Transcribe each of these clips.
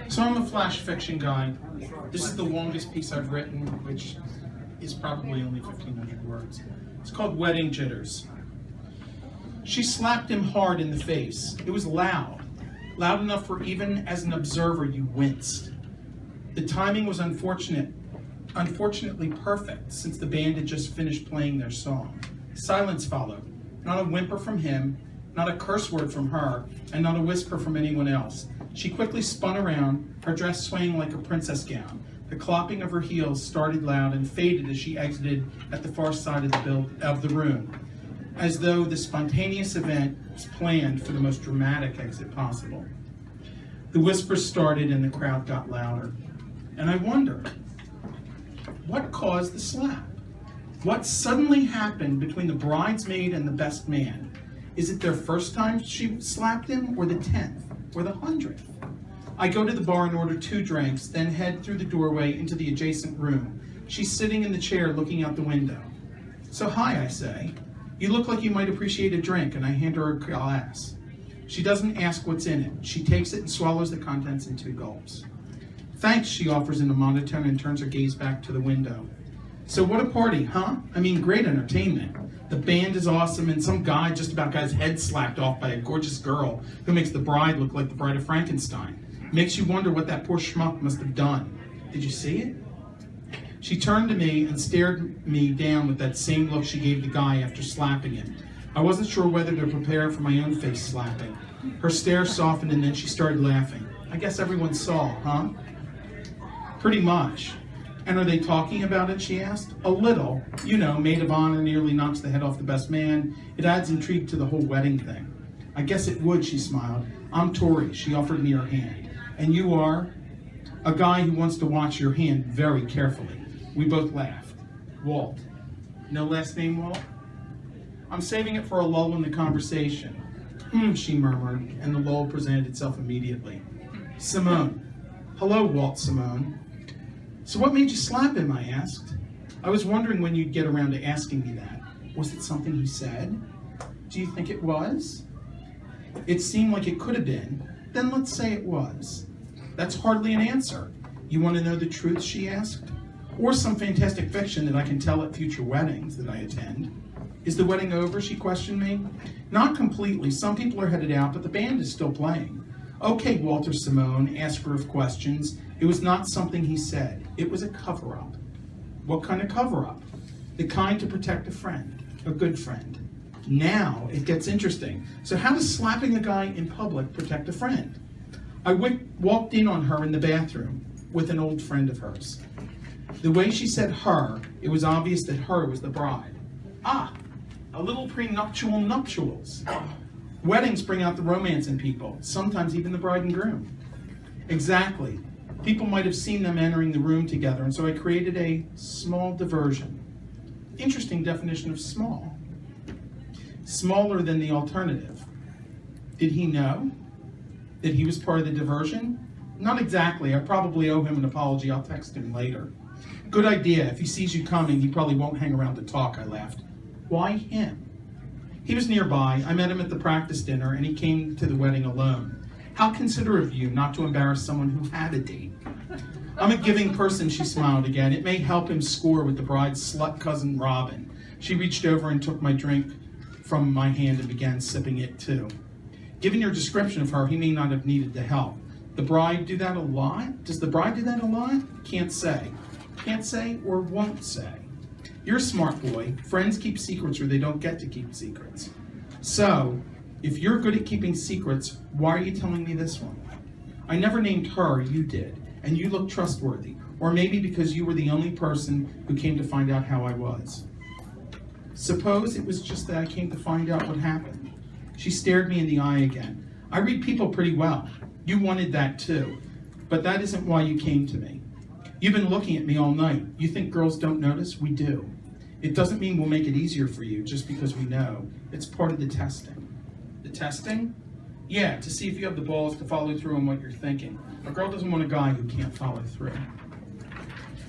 So I'm a flash fiction guy. This is the longest piece I've written, which is probably only 1,500 words. It's called Wedding Jitters. She slapped him hard in the face. It was loud enough for even as an observer you winced. The timing was unfortunately perfect, since the band had just finished playing their song. Silence followed. Not a whimper from him, not a curse word from her, and not a whisper from anyone else. She quickly spun around, her dress swaying like a princess gown. The clopping of her heels started loud and faded as she exited at the far side of the room, as though the spontaneous event was planned for the most dramatic exit possible. The whispers started and the crowd got louder. And I wondered, what caused the slap? What suddenly happened between the bridesmaid and the best man? Is it their first time she slapped him, or the 10th, or the 100th? I go to the bar and order 2 drinks, then head through the doorway into the adjacent room. She's sitting in the chair looking out the window. So hi, I say. You look like you might appreciate a drink, and I hand her a glass. She doesn't ask what's in it. She takes it and swallows the contents in 2 gulps. Thanks, she offers in a monotone and turns her gaze back to the window. So what a party, huh? I mean, great entertainment. The band is awesome, and some guy just about got his head slapped off by a gorgeous girl who makes the bride look like the Bride of Frankenstein. Makes you wonder what that poor schmuck must have done. Did you see it? She turned to me and stared me down with that same look she gave the guy after slapping him. I wasn't sure whether to prepare for my own face slapping. Her stare softened and then she started laughing. I guess everyone saw, huh? Pretty much. And are they talking about it, she asked. A little. You know, maid of honor nearly knocks the head off the best man. It adds intrigue to the whole wedding thing. I guess it would, she smiled. I'm Tori. She offered me her hand. And you are? A guy who wants to watch your hand very carefully. We both laughed. Walt. No last name, Walt? I'm saving it for a lull in the conversation. She murmured, and the lull presented itself immediately. Simone. Hello, Walt Simone. So what made you slap him, I asked. I was wondering when you'd get around to asking me that. Was it something he said? Do you think it was? It seemed like it could have been. Then let's say it was. That's hardly an answer. You want to know the truth, she asked? Or some fantastic fiction that I can tell at future weddings that I attend. Is the wedding over, she questioned me. Not completely. Some people are headed out, but the band is still playing. Okay, Walter Simone, asker of questions. It was not something he said. It was a cover-up. What kind of cover-up? The kind to protect a friend, a good friend. Now it gets interesting. So how does slapping a guy in public protect a friend? I walked in on her in the bathroom with an old friend of hers. The way she said her, it was obvious that her was the bride. Ah, a little prenuptial nuptials. Weddings bring out the romance in people, sometimes even the bride and groom. Exactly. People might have seen them entering the room together, and so I created a small diversion. Interesting definition of small. Smaller than the alternative. Did he know that he was part of the diversion? Not exactly. I probably owe him an apology. I'll text him later. Good idea. If he sees you coming, he probably won't hang around to talk, I laughed. Why him? He was nearby. I met him at the practice dinner, and he came to the wedding alone. How considerate of you not to embarrass someone who had a date. I'm a giving person, she smiled again. It may help him score with the bride's slut cousin, Robin. She reached over and took my drink from my hand and began sipping it too. Given your description of her, he may not have needed the help. The bride do that a lot? Does the bride do that a lot? Can't say. Can't say or won't say. You're a smart boy. Friends keep secrets or they don't get to keep secrets. So, if you're good at keeping secrets, why are you telling me this one? I never named her, you did, and you look trustworthy. Or maybe because you were the only person who came to find out how I was. Suppose it was just that I came to find out what happened. She stared me in the eye again. I read people pretty well. You wanted that too. But that isn't why you came to me. You've been looking at me all night. You think girls don't notice? We do. It doesn't mean we'll make it easier for you just because we know. It's part of the testing. The testing? Yeah, to see if you have the balls to follow through on what you're thinking. A girl doesn't want a guy who can't follow through.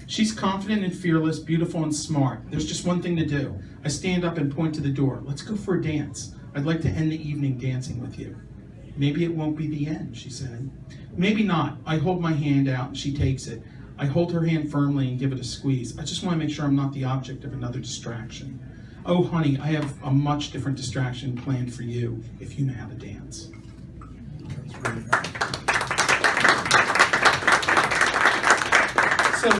She's confident and fearless, beautiful and smart. There's just one thing to do. I stand up and point to the door. Let's go for a dance. I'd like to end the evening dancing with you. Maybe it won't be the end, she said. Maybe not. I hold my hand out and she takes it. I hold her hand firmly and give it a squeeze. I just want to make sure I'm not the object of another distraction. Oh, honey, I have a much different distraction planned for you if you know how to dance. That's really nice.